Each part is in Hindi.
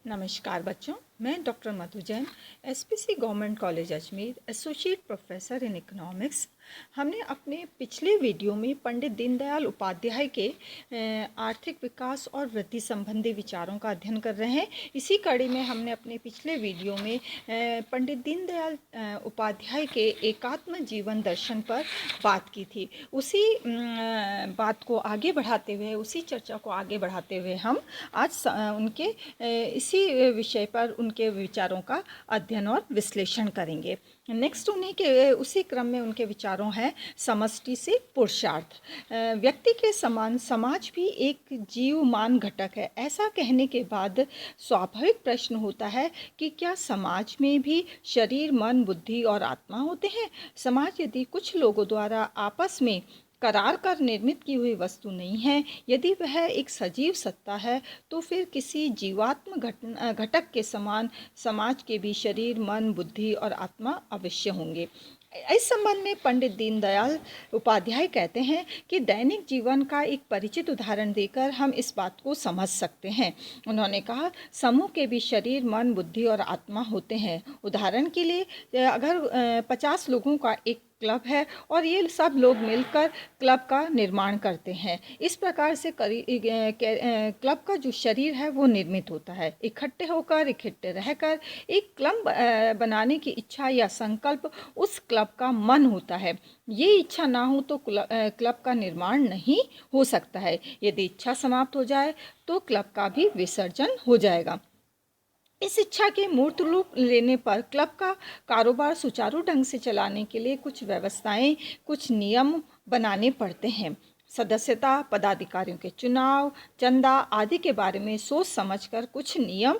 नमस्कार बच्चों, मैं doctor Madhu Jain, SPC government college Ajmer, associate professor in economics. हमने अपने पिछले वीडियो में पंडित दीनदयाल उपाध्याय के आर्थिक विकास और वृद्धि संबंधी विचारों का अध्ययन कर रहे हैं। इसी कड़ी में हमने अपने पिछले वीडियो में पंडित दीनदयाल उपाध्याय के एकात्म जीवन दर्शन पर बात की थी। उसी बात को आगे बढ़ाते हुए, उसी चर्चा को आगे बढ़ाते हुए हम आज उनके इसी विषय पर उनके विचारों का अध्ययन और विश्लेषण करेंगे। नेक्स्ट उन्हीं के उसी क्रम में उनके विचारों हैं समष्टि से पुरुषार्थ। व्यक्ति के समान समाज भी एक जीवमान घटक है। ऐसा कहने के बाद स्वाभाविक प्रश्न होता है कि क्या समाज में भी शरीर, मन, बुद्धि और आत्मा होते हैं? समाज यदि कुछ लोगों द्वारा आपस में करार कर निर्मित की हुई वस्तु नहीं है, यदि वह एक सजीव सत्ता है, तो फिर किसी जीवात्म घटक के समान समाज के भी शरीर, मन, बुद्धि और आत्मा अवश्य होंगे। इस संबंध में पंडित दीनदयाल उपाध्याय कहते हैं कि दैनिक जीवन का एक परिचित उदाहरण देकर हम इस बात को समझ सकते हैं। उन्होंने कहा, समूह के भी शरीर, मन, बुद्धि और आत्मा होते हैं। उदाहरण के लिए अगर 50 लोगों का एक क्लब है और ये सब लोग मिलकर क्लब का निर्माण करते हैं। इस प्रकार से क्लब का जो शरीर है वो निर्मित होता है। इकट्ठे होकर, इकट्ठे रहकर एक क्लब बनाने की इच्छा या संकल्प उस क्लब का मन होता है। ये इच्छा ना हो तो क्लब का निर्माण नहीं हो सकता है। यदि इच्छा समाप्त हो जाए तो क्लब का भी विसर्जन हो जाएगा। इस इच्छा के मूर्त रूप लेने पर क्लब का कारोबार सुचारू ढंग से चलाने के लिए कुछ व्यवस्थाएं, कुछ नियम बनाने पड़ते हैं। सदस्यता, पदाधिकारियों के चुनाव, चंदा आदि के बारे में सोच समझकर कुछ नियम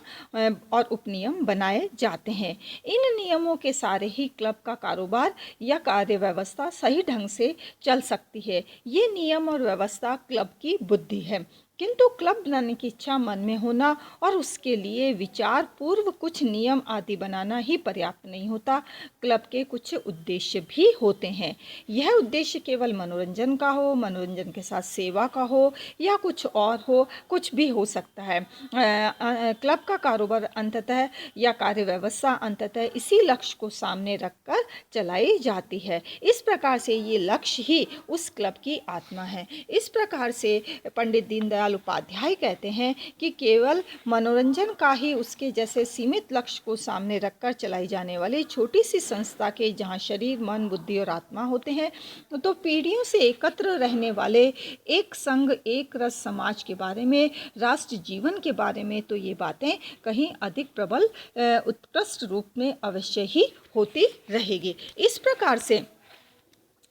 और उपनियम बनाए जाते हैं। इन नियमों के सारे ही क्लब का कारोबार या कार्य व्यवस्था सही ढंग से चल सकती है। ये नियम और व्यवस्था क्लब की बुद्धि है। किंतु क्लब बनाने की इच्छा मन में होना और उसके लिए विचार पूर्व कुछ नियम आदि बनाना ही पर्याप्त नहीं होता। क्लब के कुछ उद्देश्य भी होते हैं। यह उद्देश्य केवल मनोरंजन का हो, मनोरंजन के साथ सेवा का हो या कुछ और हो, कुछ भी हो सकता है। क्लब का कारोबार अंततः या कार्य व्यवस्था अंततः इसी लक्ष्य को सामने रखकर चलाई जाती है। इस प्रकार से ये लक्ष्य ही उस क्लब की आत्मा है। इस प्रकार से पंडित दीनदयाल उपाध्याय कहते हैं कि केवल मनोरंजन का ही उसके जैसे सीमित लक्ष्य को सामने रखकर चलाई जाने वाली छोटी सी संस्था के जहाँ शरीर, मन, बुद्धि और आत्मा होते हैं, तो पीढ़ियों से एकत्र रहने वाले एक संघ, एक रस समाज के बारे में, राष्ट्र जीवन के बारे में तो ये बातें कहीं अधिक प्रबल उत्कृष्ट रूप में अवश्य ही होती रहेगी। इस प्रकार से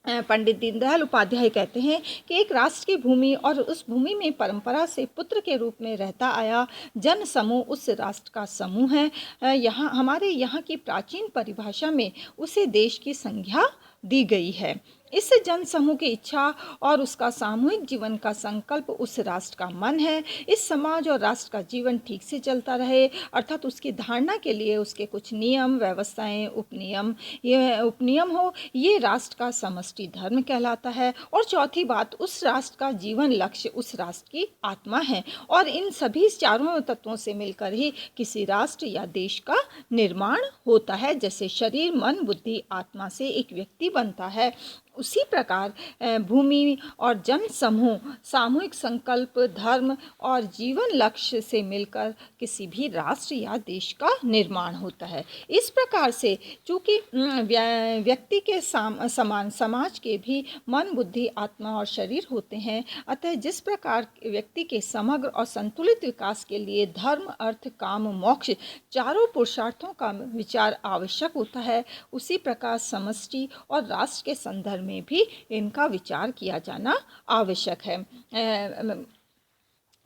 पंडित दीनदयाल उपाध्याय कहते हैं कि एक राष्ट्र की भूमि और उस भूमि में परंपरा से पुत्र के रूप में रहता आया जन समूह उस राष्ट्र का समूह है। यहाँ हमारे यहाँ की प्राचीन परिभाषा में उसे देश की संज्ञा दी गई है। इस जन समूह की इच्छा और उसका सामूहिक जीवन का संकल्प उस राष्ट्र का मन है। इस समाज और राष्ट्र का जीवन ठीक से चलता रहे, अर्थात उसकी धारणा के लिए उसके कुछ नियम, व्यवस्थाएं, उपनियम हो, ये राष्ट्र का समष्टि धर्म कहलाता है। और चौथी बात, उस राष्ट्र का जीवन लक्ष्य उस राष्ट्र की आत्मा है। और इन सभी चारों तत्वों से मिलकर ही किसी राष्ट्र या देश का निर्माण होता है। जैसे शरीर, मन, बुद्धि, आत्मा से एक व्यक्ति बनता है, उसी प्रकार भूमि और जन समूह सामूहिक संकल्प, धर्म और जीवन लक्ष्य से मिलकर किसी भी राष्ट्र या देश का निर्माण होता है। इस प्रकार से चूँकि व्यक्ति के समान समाज के भी मन, बुद्धि, आत्मा और शरीर होते हैं, अतः जिस प्रकार व्यक्ति के समग्र और संतुलित विकास के लिए धर्म, अर्थ, काम, मोक्ष चारों पुरुषार्थों का विचार आवश्यक होता है, उसी प्रकार समष्टि और राष्ट्र के संदर्भ में भी इनका विचार किया जाना आवश्यक है।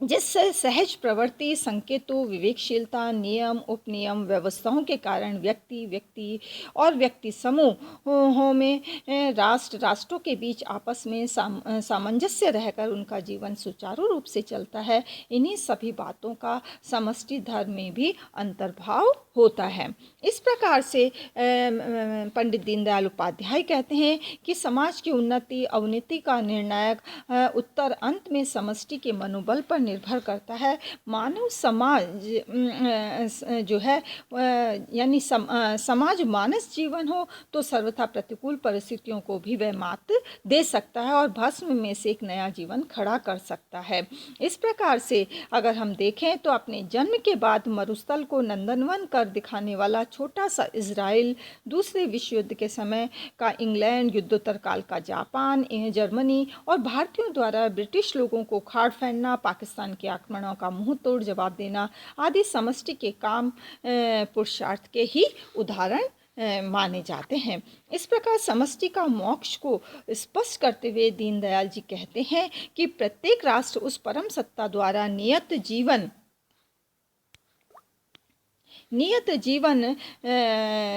जिससे सहज प्रवृत्ति, संकेतों, विवेकशीलता, नियम, उपनियम, व्यवस्थाओं के कारण व्यक्ति और व्यक्ति समूहों में, राष्ट्रों के बीच आपस में सामंजस्य रहकर उनका जीवन सुचारू रूप से चलता है। इन्हीं सभी बातों का समष्टि धर्म में भी अंतर्भाव होता है। इस प्रकार से पंडित दीनदयाल उपाध्याय कहते हैं कि समाज की उन्नति, अवनति का निर्णायक उत्तर अंत में समष्टि के मनोबल पर निर्भर करता है। मानव समाज जो है यानी समाज मानस जीवन हो तो सर्वथा प्रतिकूल परिस्थितियों को भी वह मात दे सकता है और भस्म में से एक नया जीवन खड़ा कर सकता है। इस प्रकार से अगर हम देखें तो अपने जन्म के बाद मरुस्थल को नंदनवन कर दिखाने वाला छोटा सा इजराइल, दूसरे विश्व युद्ध के समय का इंग्लैंड, युद्धोत्तर काल का जापान, जर्मनी और भारतीयों द्वारा ब्रिटिश लोगों को खाड़ फेंकना, पाकिस्तान के आक्रमणों का मुंह तोड़ जवाब देना आदि समष्टि के काम पुरुषार्थ के ही उदाहरण माने जाते हैं। इस प्रकार समष्टि का मोक्ष को स्पष्ट करते हुए दीनदयाल जी कहते हैं कि प्रत्येक राष्ट्र उस परम सत्ता द्वारा नियत जीवन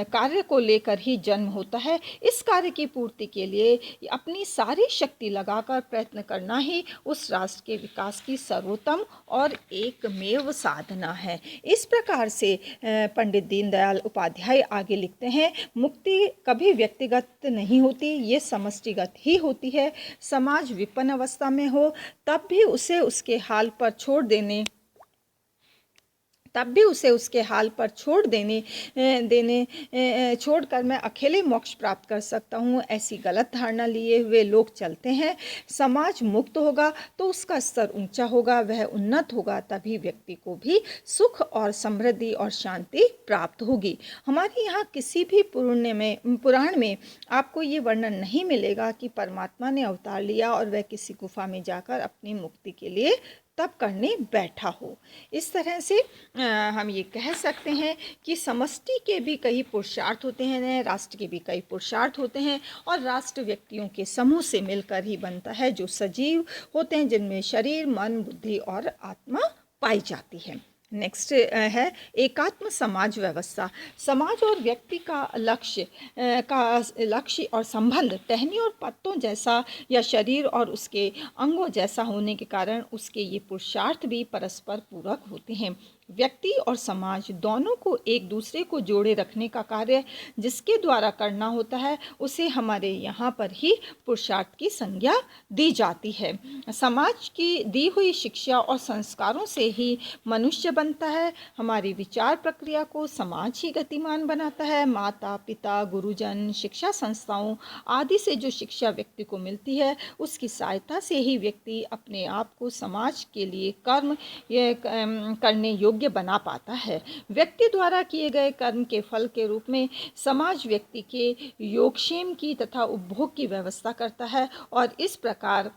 कार्य को लेकर ही जन्म होता है। इस कार्य की पूर्ति के लिए अपनी सारी शक्ति लगाकर प्रयत्न करना ही उस राष्ट्र के विकास की सर्वोत्तम और एकमेव साधना है। इस प्रकार से पंडित दीनदयाल उपाध्याय आगे लिखते हैं, मुक्ति कभी व्यक्तिगत नहीं होती, ये समष्टिगत ही होती है। समाज विपन्न अवस्था में हो तब भी उसे उसके हाल पर छोड़कर मैं अकेले मोक्ष प्राप्त कर सकता हूँ, ऐसी गलत धारणा लिए हुए लोग चलते हैं। समाज मुक्त होगा तो उसका स्तर ऊंचा होगा, वह उन्नत होगा, तभी व्यक्ति को भी सुख और समृद्धि और शांति प्राप्त होगी। हमारे यहाँ किसी भी पुराण में आपको ये वर्णन नहीं मिलेगा कि परमात्मा ने अवतार लिया और वह किसी गुफा में जाकर अपनी मुक्ति के लिए तब करने बैठा हो। इस तरह से हम ये कह सकते हैं कि समष्टि के भी कई पुरुषार्थ होते हैं, राष्ट्र के भी कई पुरुषार्थ होते हैं और राष्ट्र व्यक्तियों के समूह से मिलकर ही बनता है जो सजीव होते हैं, जिनमें शरीर, मन, बुद्धि और आत्मा पाई जाती है। नेक्स्ट है एकात्म समाज व्यवस्था। समाज और व्यक्ति का लक्ष्य और संबंध टहनी और पत्तों जैसा या शरीर और उसके अंगों जैसा होने के कारण उसके ये पुरुषार्थ भी परस्पर पूरक होते हैं। व्यक्ति और समाज दोनों को एक दूसरे को जोड़े रखने का कार्य जिसके द्वारा करना होता है उसे हमारे यहाँ पर ही पुरुषार्थ की संज्ञा दी जाती है। समाज की दी हुई शिक्षा और संस्कारों से ही मनुष्य बनता है। हमारी विचार प्रक्रिया को समाज ही गतिमान बनाता है। माता पिता, गुरुजन, शिक्षा संस्थाओं आदि से जो शिक्षा व्यक्ति को मिलती है उसकी सहायता से ही व्यक्ति अपने आप को समाज के लिए कर्म करने योग्य बना पाता है। व्यक्ति द्वारा किए गए कर्म के फल के रूप में समाज व्यक्ति के योगक्षेम की तथा उपभोग की व्यवस्था करता है और इस प्रकार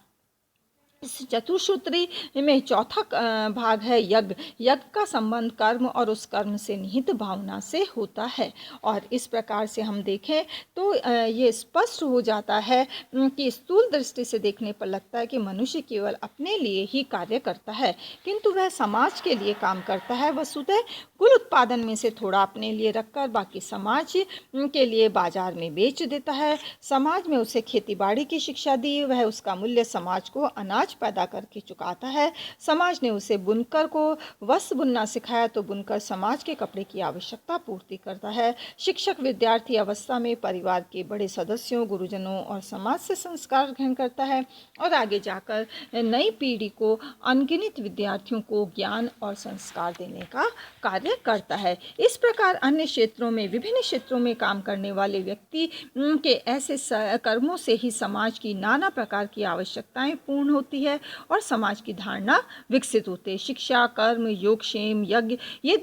इस चतुसूत्री में चौथा भाग है यज्ञ। यज्ञ का संबंध कर्म और उस कर्म से निहित भावना से होता है और इस प्रकार से हम देखें तो ये स्पष्ट हो जाता है कि स्थूल दृष्टि से देखने पर लगता है कि मनुष्य केवल अपने लिए ही कार्य करता है किंतु वह समाज के लिए काम करता है। वसुधैव कुल उत्पादन में से थोड़ा अपने लिए रखकर बाकी समाज के लिए बाजार में बेच देता है। समाज में उसे खेती बाड़ी की शिक्षा दी, वह उसका मूल्य समाज को अनाज पैदा करके चुकाता है। समाज ने उसे बुनकर को वस्त्र बुनना सिखाया तो बुनकर समाज के कपड़े की आवश्यकता पूर्ति करता है। शिक्षक विद्यार्थी अवस्था में परिवार के बड़े सदस्यों, गुरुजनों और समाज से संस्कार ग्रहण करता है और आगे जाकर नई पीढ़ी को अनगिनत विद्यार्थियों को ज्ञान और संस्कार देने का कार्य करता है। इस प्रकार अन्य क्षेत्रों में, विभिन्न क्षेत्रों में काम करने वाले व्यक्ति के ऐसे कर्मों से ही समाज की नाना प्रकार की आवश्यकताएं पूर्ण होती है और समाज की धारणा विकसित होते। शिक्षा, कर्म, योगक्षेम, यज्ञ ये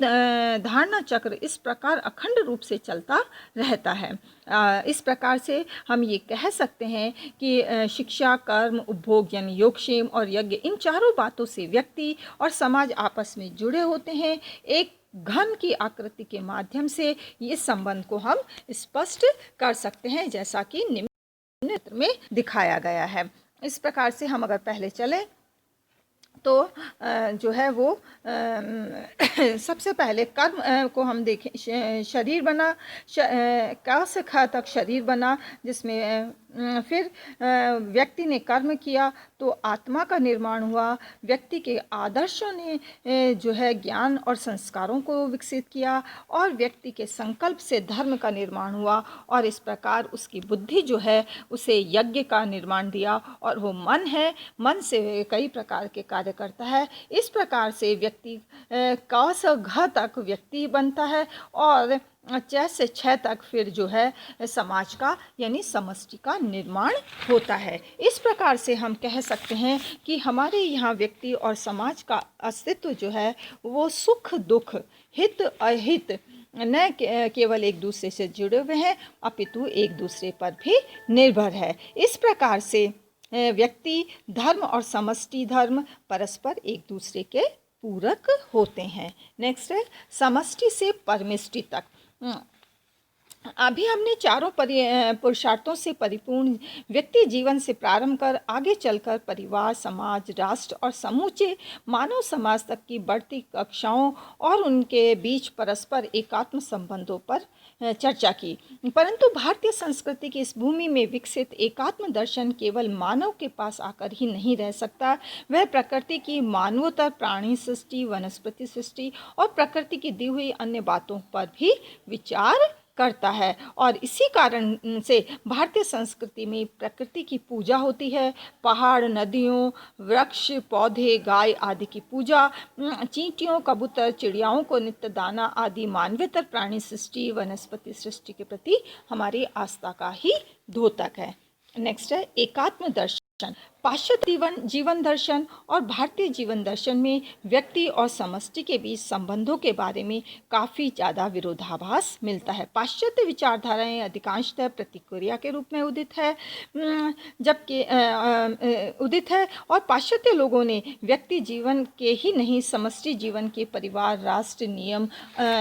धारणा चक्र इस प्रकार अखंड रूप से चलता रहता है। इस प्रकार से हम ये कह सकते हैं कि शिक्षा, कर्म, उपभोग यानी योगक्षेम और यज्ञ इन चारों बातों से व्यक्ति और समाज आपस में जुड़े होते हैं। एक घन की आकृति के माध्यम से इस संबंध को हम स्पष्ट कर सकते हैं जैसा कि निम्न चित्र में दिखाया गया है। इस प्रकार से हम अगर पहले चलें तो जो है वो सबसे पहले कर्म को हम देखें। शरीर बना, क से ख तक शरीर बना जिसमें फिर व्यक्ति ने कर्म किया तो आत्मा का निर्माण हुआ। व्यक्ति के आदर्शों ने जो है ज्ञान और संस्कारों को विकसित किया और व्यक्ति के संकल्प से धर्म का निर्माण हुआ और इस प्रकार उसकी बुद्धि जो है उसे यज्ञ का निर्माण दिया और वो मन है, मन से कई प्रकार के कार्य करता है। इस प्रकार से व्यक्ति क से घ तक व्यक्ति बनता है और 4 से 6 तक फिर जो है समाज का यानी समष्टि का निर्माण होता है। इस प्रकार से हम कह सकते हैं कि हमारे यहाँ व्यक्ति और समाज का अस्तित्व जो है वो सुख दुख, हित अहित न केवल एक दूसरे से जुड़े हुए हैं अपितु एक दूसरे पर भी निर्भर है। इस प्रकार से व्यक्ति धर्म और समष्टि धर्म परस्पर एक दूसरे के पूरक होते हैं। नेक्स्ट है समष्टि से परमिष्टि तक। अभी हमने चारों पुरुषार्थों से परिपूर्ण व्यक्ति जीवन से प्रारंभ कर आगे चलकर परिवार, समाज, राष्ट्र और समूचे मानव समाज तक की बढ़ती कक्षाओं और उनके बीच परस्पर एकात्म संबंधों पर चर्चा की। परंतु भारतीय संस्कृति की इस भूमि में विकसित एकात्म दर्शन केवल मानव के पास आकर ही नहीं रह सकता, वह प्रकृति की मानवोत्तर प्राणी सृष्टि, वनस्पति सृष्टि और प्रकृति की दी हुई अन्य बातों पर भी विचार करता है। और इसी कारण से भारतीय संस्कृति में प्रकृति की पूजा होती है। पहाड़, नदियों, वृक्ष, पौधे, गाय आदि की पूजा, चींटियों, कबूतर, चिड़ियाओं को नित्य दाना आदि मानवेतर प्राणी सृष्टि, वनस्पति सृष्टि के प्रति हमारी आस्था का ही द्योतक है। नेक्स्ट है एकात्म दर्शन। पाश्चात्य जीवन दर्शन और भारतीय जीवन दर्शन में व्यक्ति और समष्टि के बीच संबंधों के बारे में काफ़ी ज़्यादा विरोधाभास मिलता है। पाश्चात्य विचारधाराएं अधिकांशतः प्रतिक्रिया के रूप में उदित है और पाश्चात्य लोगों ने व्यक्ति जीवन के ही नहीं समष्टि जीवन के परिवार, राष्ट्र, नियम,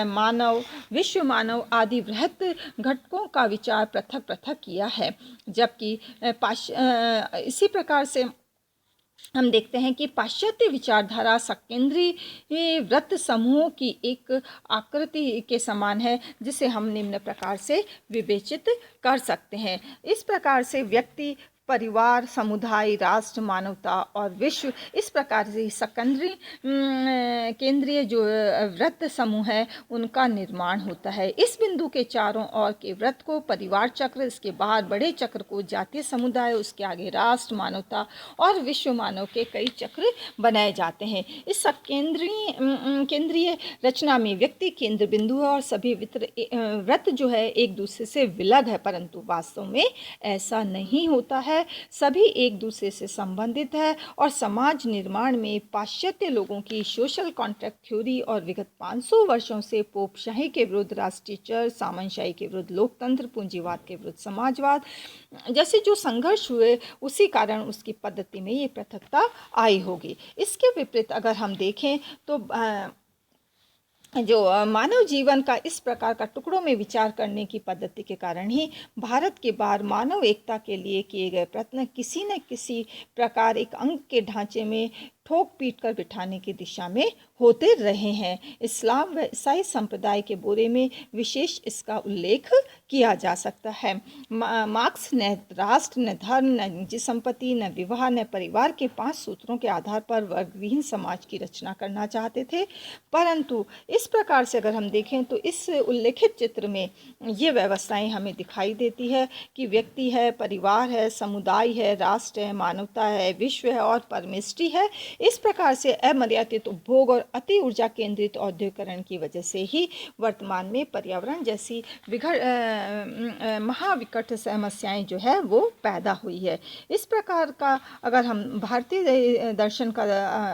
मानव, विश्व मानव आदि बृहत घटकों का विचार पृथक पृथक किया है। जबकि इसी प्रकार से हम देखते हैं कि पाश्चात्य विचारधारा सकेंद्रीय वृत्त समूहों की एक आकृति के समान है, जिसे हम निम्न प्रकार से विवेचित कर सकते हैं। इस प्रकार से व्यक्ति, परिवार, समुदाय, राष्ट्र, मानवता और विश्व, इस प्रकार से केंद्रीय जो वृत्त समूह है उनका निर्माण होता है। इस बिंदु के चारों ओर के वृत्त को परिवार चक्र, इसके बाहर बड़े चक्र को जातीय समुदाय, उसके आगे राष्ट्र, मानवता और विश्व मानव के कई चक्र बनाए जाते हैं। इस केंद्रीय रचना में व्यक्ति केंद्र बिंदु है और सभी वृत्त जो है एक दूसरे से विलग है, परंतु वास्तव में ऐसा नहीं होता है। सभी एक दूसरे से संबंधित है और समाज निर्माण में पाश्चात्य लोगों की सोशल कॉन्ट्रैक्ट थ्योरी और विगत 500 वर्षों से पोपशाही के विरुद्ध राष्ट्रीय चर, सामंतशाही के विरुद्ध लोकतंत्र, पूंजीवाद के विरुद्ध समाजवाद जैसे जो संघर्ष हुए, उसी कारण उसकी पद्धति में ये पृथकता आई होगी। इसके विपरीत अगर हम देखें तो जो मानव जीवन का इस प्रकार का टुकड़ों में विचार करने की पद्धति के कारण ही भारत के बाहर मानव एकता के लिए किए गए प्रयत्न किसी न किसी प्रकार एक अंग के ढांचे में ठोक पीट कर बिठाने की दिशा में होते रहे हैं। इस्लाम व ईसाई संप्रदाय के बोरे में विशेष इसका उल्लेख किया जा सकता है। मार्क्स न राष्ट्र, न धर्म, न निजी संपत्ति, न विवाह, न परिवार के 5 सूत्रों के आधार पर वर्गविहीन समाज की रचना करना चाहते थे, परंतु इस प्रकार से अगर हम देखें तो इस उल्लेखित चित्र में ये व्यवस्थाएं हमें दिखाई देती है कि व्यक्ति है, परिवार है, समुदाय है, राष्ट्र है, मानवता है, विश्व है और परमेष्टि है। इस प्रकार से अमर्यादित उपभोग और अति ऊर्जा केंद्रित औद्योगिकरण की वजह से ही वर्तमान में पर्यावरण जैसी महाविकट समस्याएं जो है वो पैदा हुई है। इस प्रकार का अगर हम भारतीय दर्शन का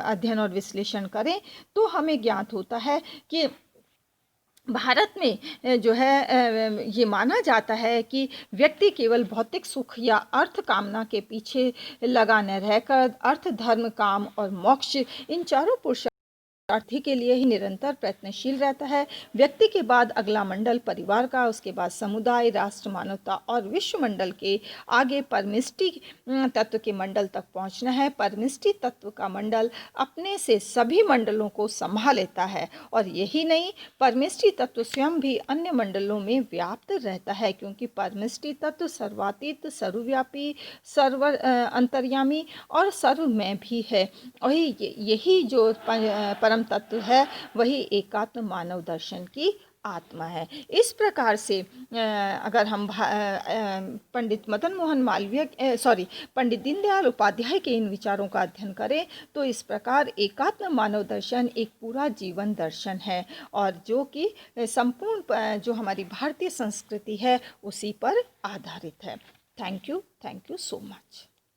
अध्ययन और विश्लेषण करें तो हमें ज्ञात होता है कि भारत में जो है ये माना जाता है कि व्यक्ति केवल भौतिक सुख या अर्थ कामना के पीछे लगा न रहकर अर्थ, धर्म, काम और मोक्ष इन चारों पुरुषार्थों पुरुषार्थी के लिए ही निरंतर प्रयत्नशील रहता है। व्यक्ति के बाद अगला मंडल परिवार का, उसके बाद समुदाय, राष्ट्र, मानवता और विश्व मंडल के आगे परमिष्टि तत्व के मंडल तक पहुंचना है। परमिष्टि तत्व का मंडल अपने से सभी मंडलों को संभाल लेता है और यही नहीं, परमिष्टि तत्व स्वयं भी अन्य मंडलों में व्याप्त रहता है, क्योंकि परमिष्टि तत्व सर्वातीत, सर्वव्यापी, अंतर्यामी और सर्वमय भी है। और यही जो परम तत्व है वही एकात्म मानव दर्शन की आत्मा है। इस प्रकार से अगर हम पंडित मदन मोहन मालवीय पंडित दीनदयाल उपाध्याय के इन विचारों का अध्ययन करें तो इस प्रकार एकात्म मानव दर्शन एक पूरा जीवन दर्शन है और जो कि संपूर्ण जो हमारी भारतीय संस्कृति है उसी पर आधारित है। Thank you so much.